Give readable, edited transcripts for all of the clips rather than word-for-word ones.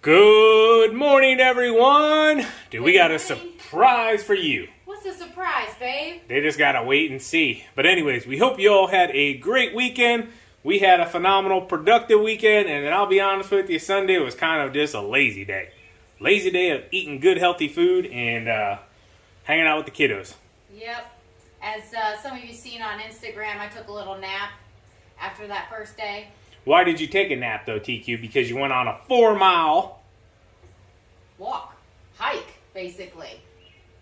Good morning, everyone. We got a surprise for you. What's the surprise, babe? They just gotta wait and see. But anyways, we hope you all had a great weekend. We had a phenomenal, productive weekend, and then I'll be honest with you, Sunday was kind of just a lazy day. Lazy day of eating good, healthy food and hanging out with the kiddos. Yep. As some of you seen on Instagram, I took a little nap after that first day. Why did you take a nap, though, TQ? Because you went on a 4-mile walk, hike, basically,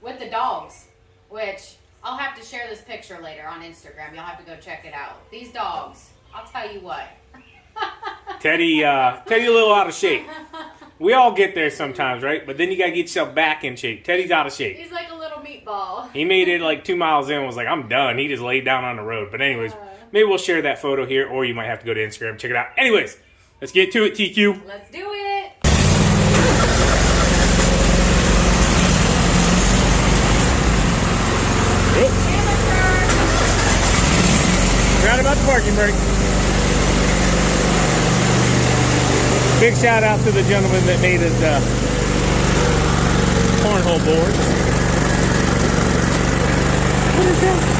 with the dogs, which I'll have to share this picture later on Instagram. You'll have to go check it out. These dogs, I'll tell you what. Teddy a little out of shape. We all get there sometimes, right? But then you gotta get yourself back in shape. Teddy's out of shape. He's like a little meatball. He made it like 2 miles in and was like, I'm done. He just laid down on the road. But anyways, maybe we'll share that photo here, or you might have to go to Instagram and check it out. Anyways, let's get to it, TQ. Let's do it. Yep. Forgot about the parking brake. Big shout out to the gentleman that made his cornhole board. What is that?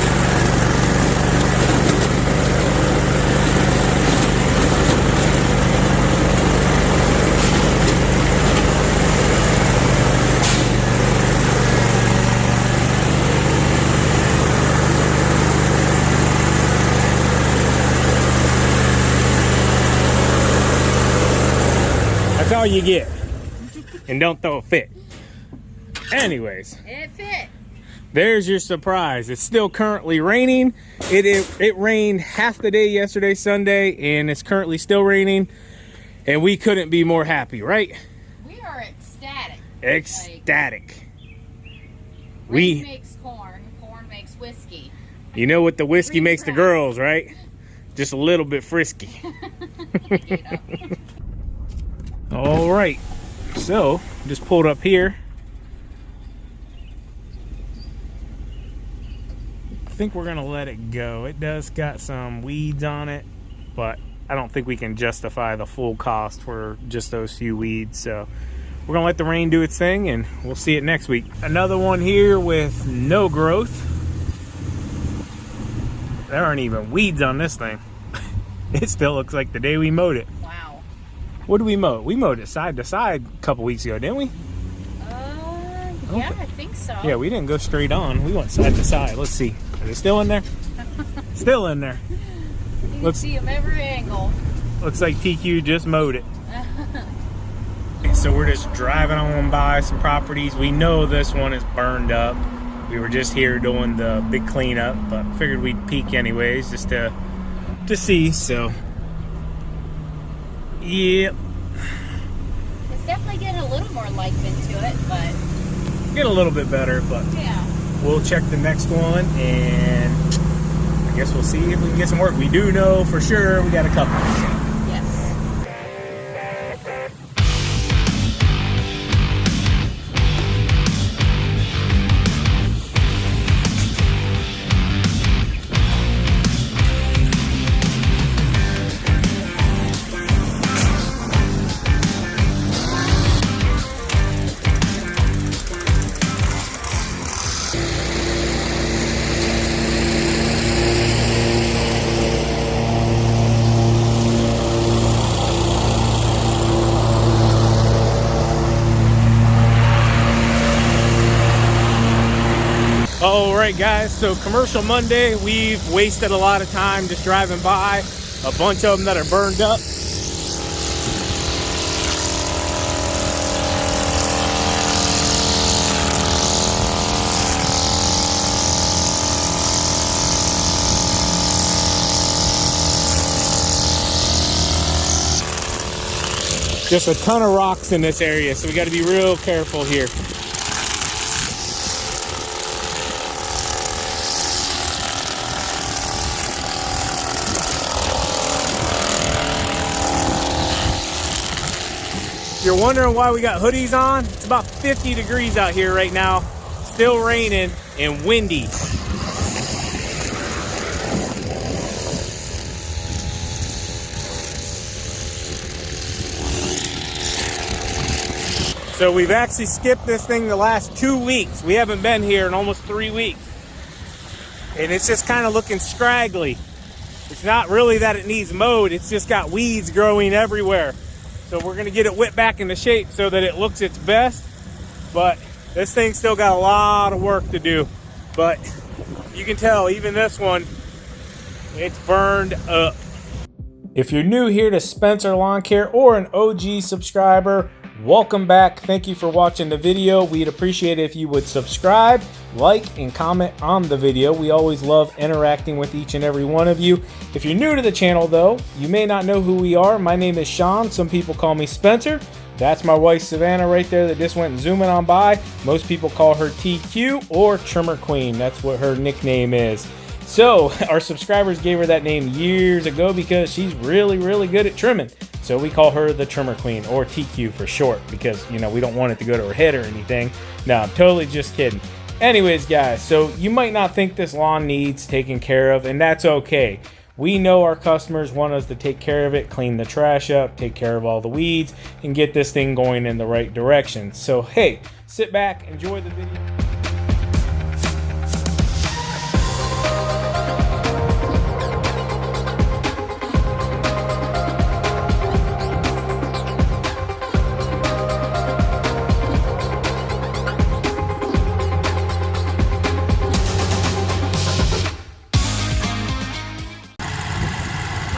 That's all you get. And don't throw a fit. Anyways. It fit. There's your surprise. It's still currently raining. It rained half the day yesterday, Sunday, and it's currently still raining. And we couldn't be more happy, right? We are ecstatic. Ecstatic. Rain makes corn. Corn makes whiskey. You know what the whiskey makes the girls, right? Just a little bit frisky. All right, so just pulled up here. I think we're gonna let it go. It does got some weeds on it, but I don't think we can justify the full cost for just those few weeds. So we're gonna let the rain do its thing, and we'll see it next week. Another one here with no growth. There aren't even weeds on this thing. It still looks like the day we mowed it. Wow. What did we mow? We mowed it side to side a couple weeks ago, didn't we? Yeah, I think so. Yeah, we didn't go straight on. We went side to side. Let's see. Is it still in there? Still in there. You can see them every angle. Looks like TQ just mowed it. So we're just driving on by some properties. We know this one is burned up. We were just here doing the big cleanup, but figured we'd peek anyways just to see. So yep. It's definitely getting a little more life into it, but Get a little bit better, but yeah. We'll check the next one, and I guess we'll see if we can get some work. We do know for sure we got a couple. So. All right, guys, so Commercial Monday, we've wasted a lot of time just driving by a bunch of them that are burned up. Just a ton of rocks in this area, so we got to be real careful here. If you're wondering why we got hoodies on, it's about 50 degrees out here right now. Still raining and windy. So we've actually skipped this thing the last 2 weeks. We haven't been here in almost 3 weeks. And it's just kind of looking scraggly. It's not really that it needs mowed, it's just got weeds growing everywhere. So we're gonna get it whipped back into shape so that it looks its best. But this thing's still got a lot of work to do. But you can tell, even this one, it's burned up. If you're new here to Spencer Lawn Care or an OG subscriber, welcome back. Thank you for watching the video. We'd appreciate it if you would subscribe, like, and comment on the video. We always love interacting with each and every one of you. If you're new to the channel though, you may not know who we are. My name is Sean. Some people call me Spencer. That's my wife Savannah right there that just went zooming on by. Most people call her TQ or Trimmer Queen. That's what her nickname is. So our subscribers gave her that name years ago because she's really, really good at trimming. So we call her the Trimmer Queen, or TQ for short, because, you know, we don't want it to go to her head or anything. No, I'm totally just kidding. Anyways, guys, so you might not think this lawn needs taken care of, and that's okay. We know our customers want us to take care of it, clean the trash up, take care of all the weeds, and get this thing going in the right direction. So, hey, sit back, enjoy the video.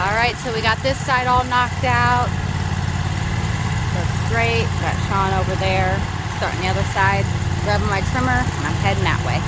Alright, so we got this side all knocked out. Looks great. Got Sean over there. Starting the other side. Grabbing my trimmer, and I'm heading that way.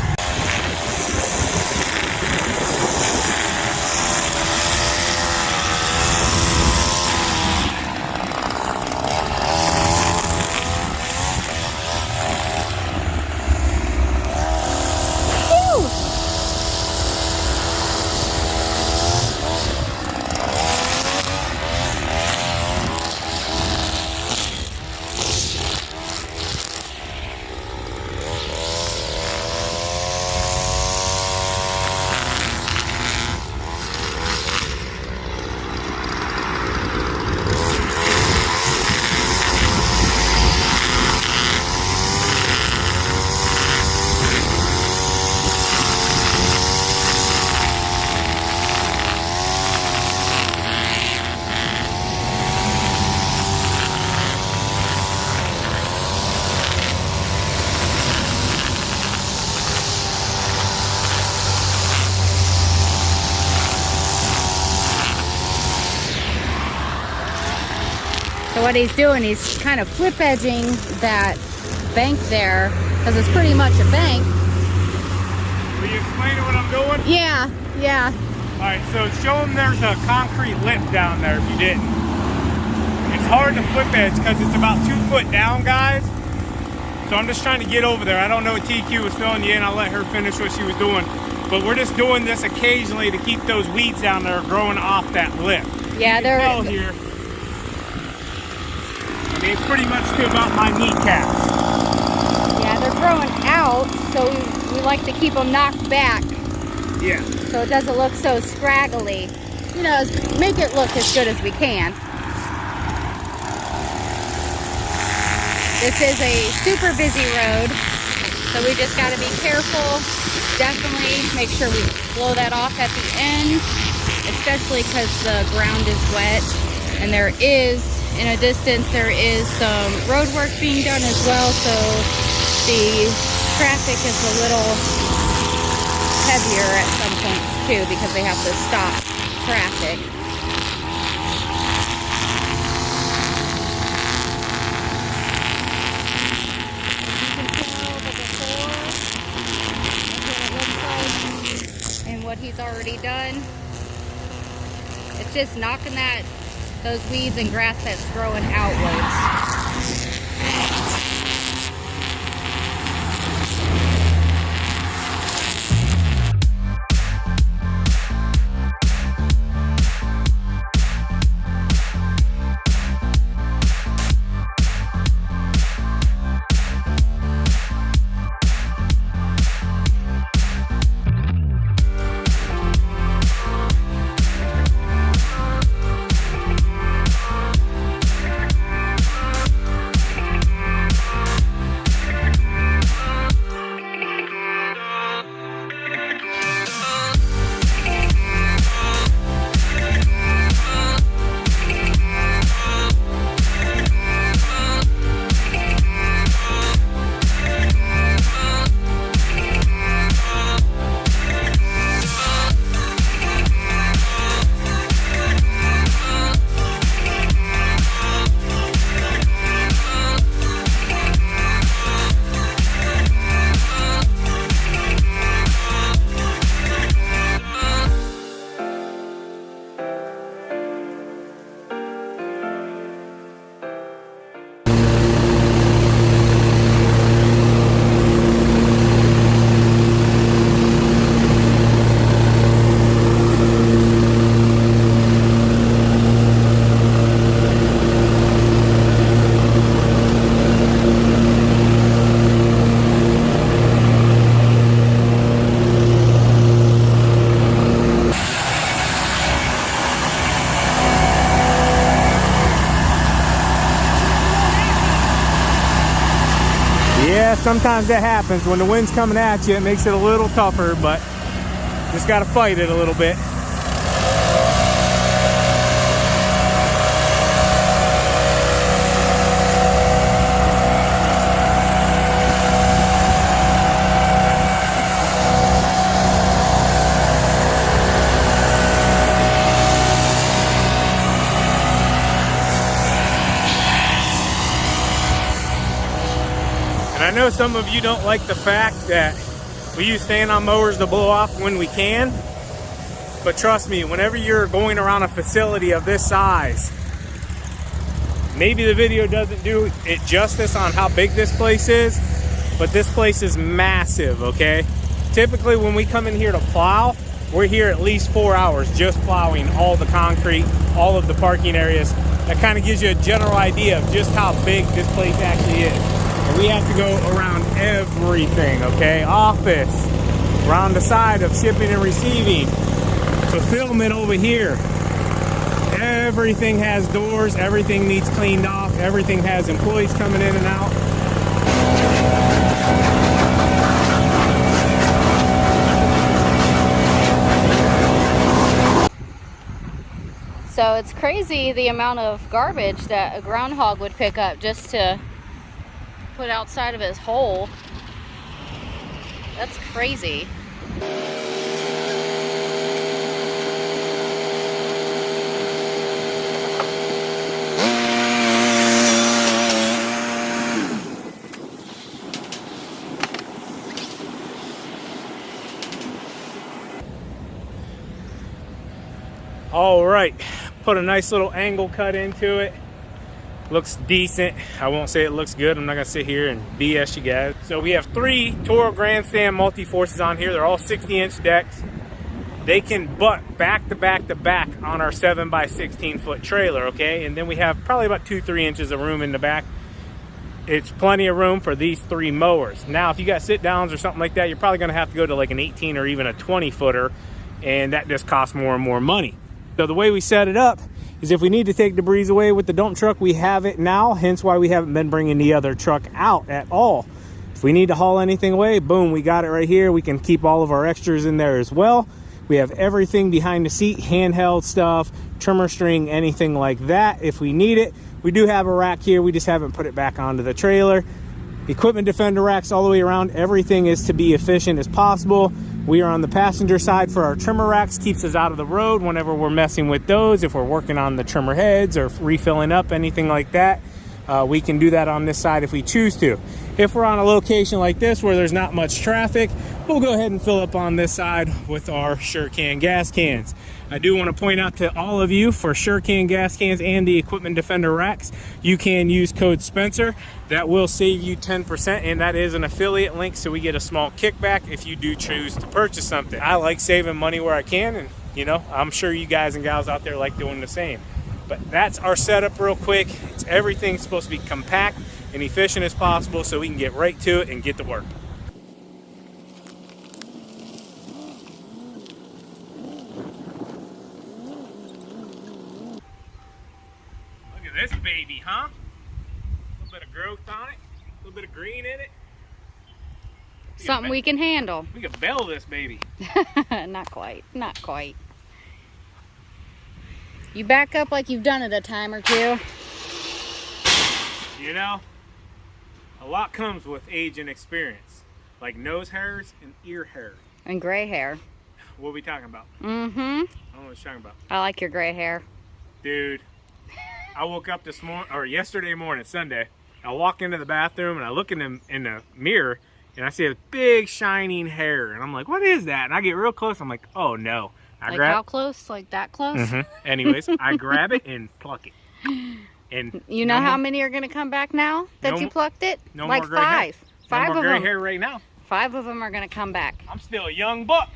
So what he's doing, he's kind of flip edging that bank there, because it's pretty much a bank. Will you explain what I'm doing? Yeah. Alright, so show them there's a concrete lip down there if you didn't. It's hard to flip edge because it's about 2 foot down, guys. So I'm just trying to get over there. I don't know what TQ was filling you in. I'll let her finish what she was doing. But we're just doing this occasionally to keep those weeds down there growing off that lip. Yeah, they're here. I mean, it's pretty much to about my kneecaps. Yeah, they're growing out, so we like to keep them knocked back. Yeah. So it doesn't look so scraggly. You know, make it look as good as we can. This is a super busy road, so we just got to be careful. Definitely make sure we blow that off at the end, especially because the ground is wet. And there is, in a distance, there is some road work being done as well, so the traffic is a little heavier at some points too, because they have to stop traffic. What he's already done. It's just knocking those weeds and grass that's growing outwards. Yeah, sometimes that happens. When the wind's coming at you, it makes it a little tougher, but just got to fight it a little bit. I know some of you don't like the fact that we use stand-on mowers to blow off when we can, but trust me, whenever you're going around a facility of this size, maybe the video doesn't do it justice on how big this place is, but this place is massive, okay? Typically when we come in here to plow, we're here at least 4 hours just plowing all the concrete, all of the parking areas. That kind of gives you a general idea of just how big this place actually is. And we have to go around everything, okay? Office, around the side of shipping and receiving, fulfillment over here. Everything has doors, everything needs cleaned off, everything has employees coming in and out. So it's crazy the amount of garbage that a groundhog would pick up just to put outside of his hole. That's crazy. All right, put a nice little angle cut into it. Looks decent. I won't say it looks good. I'm not gonna sit here and BS you guys. So we have 3 Toro Grandstand multi-forces on here. They're all 60-inch decks. They can butt back to back to back on our 7x16 foot trailer, okay? And then we have probably about 2-3 inches of room in the back. It's plenty of room for these 3 mowers. Now, if you got sit downs or something like that, you're probably gonna have to go to like an 18 or even a 20 footer, and that just costs more and more money. So the way we set it up is if we need to take debris away with the dump truck, we have it now, hence why we haven't been bringing the other truck out at all. If we need to haul anything away, boom, we got it right here. We can keep all of our extras in there as well. We have everything behind the seat, handheld stuff, trimmer string, anything like that if we need it. We do have a rack here, we just haven't put it back onto the trailer. Equipment defender racks all the way around. Everything is to be efficient as possible. We are on the passenger side for our trimmer racks, keeps us out of the road whenever we're messing with those. If we're working on the trimmer heads or refilling up, anything like that, we can do that on this side if we choose to. If we're on a location like this where there's not much traffic, we'll go ahead and fill up on this side with our SureCan gas cans. I do want to point out to all of you, for SureCan gas cans and the Equipment Defender racks, you can use code Spencer. That will save you 10%, and that is an affiliate link, so we get a small kickback if you do choose to purchase something. I like saving money where I can, and you know, I'm sure you guys and gals out there like doing the same. But that's our setup real quick. It's everything's supposed to be compact and efficient as possible so we can get right to it and get to work. Look at this baby, huh? A little bit of growth on it, a little bit of green in it. Something we can handle. We can bell this baby. Not quite, not quite. You back up like you've done it a time or two. You know, a lot comes with age and experience, like nose hairs and ear hair. And gray hair. What are we talking about? Mm-hmm. I don't know what you're talking about. I like your gray hair. Dude, I woke up this morning, or yesterday morning, Sunday. I walk into the bathroom and I look in the mirror and I see a big shining hair. And I'm like, what is that? And I get real close. I'm like, oh no. Like how close? Like that close? Mm-hmm. Anyways, I grab it and pluck it. And you know how many are going to come back now that you plucked it? No like more gray hair. 5. No 5 more of gray them. hair right now. 5 of them are going to come back. I'm still a young buck.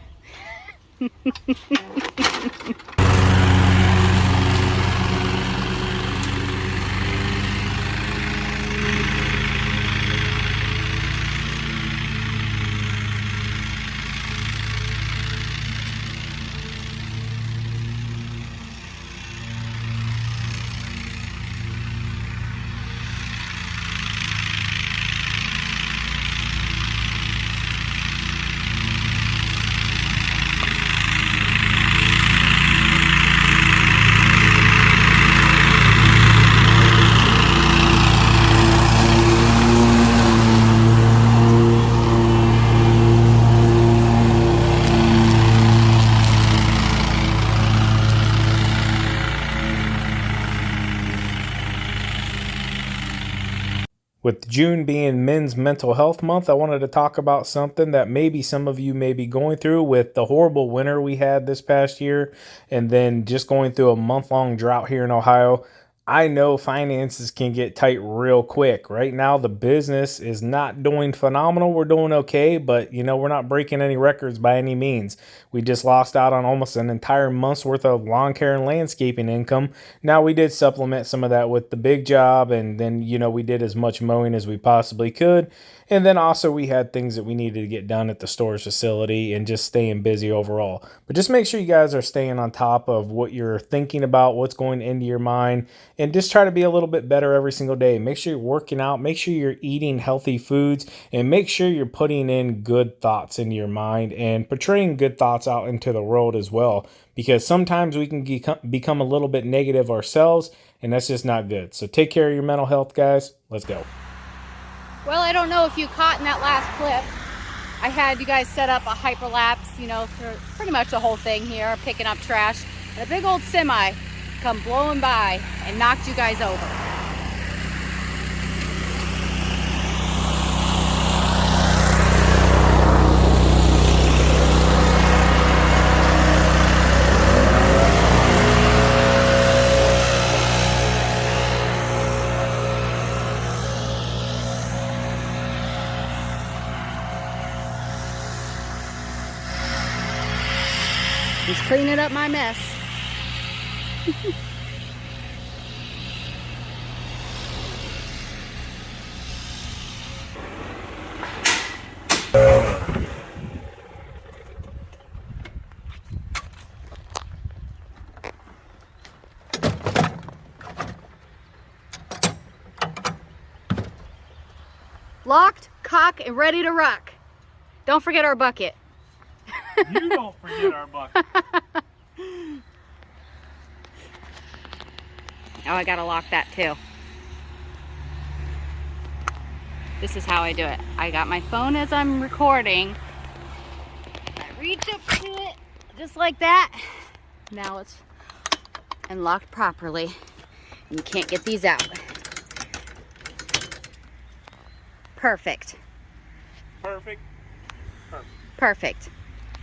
With June being Men's Mental Health Month, I wanted to talk about something that maybe some of you may be going through with the horrible winter we had this past year, and then just going through a month-long drought here in Ohio. I know finances can get tight real quick. Right now, the business is not doing phenomenal. We're doing okay, but we're not breaking any records by any means. We just lost out on almost an entire month's worth of lawn care and landscaping income. Now, we did supplement some of that with the big job, and then, we did as much mowing as we possibly could. And then also we had things that we needed to get done at the storage facility and just staying busy overall. But just make sure you guys are staying on top of what you're thinking about, what's going into your mind, and just try to be a little bit better every single day. Make sure you're working out, make sure you're eating healthy foods, and make sure you're putting in good thoughts into your mind and portraying good thoughts out into the world as well. Because sometimes we can become a little bit negative ourselves, and that's just not good. So take care of your mental health, guys. Let's go. Well, I don't know if you caught in that last clip, I had you guys set up a hyperlapse, for pretty much the whole thing here, picking up trash. And a big old semi come blowing by and knocked you guys over. He's cleaning up my mess. Locked, cock, and ready to rock. Don't forget our bucket. You don't forget our bucket. Oh, I gotta lock that too. This is how I do it. I got my phone as I'm recording. I reach up to it just like that. Now it's unlocked properly. You can't get these out. Perfect. Perfect. Perfect.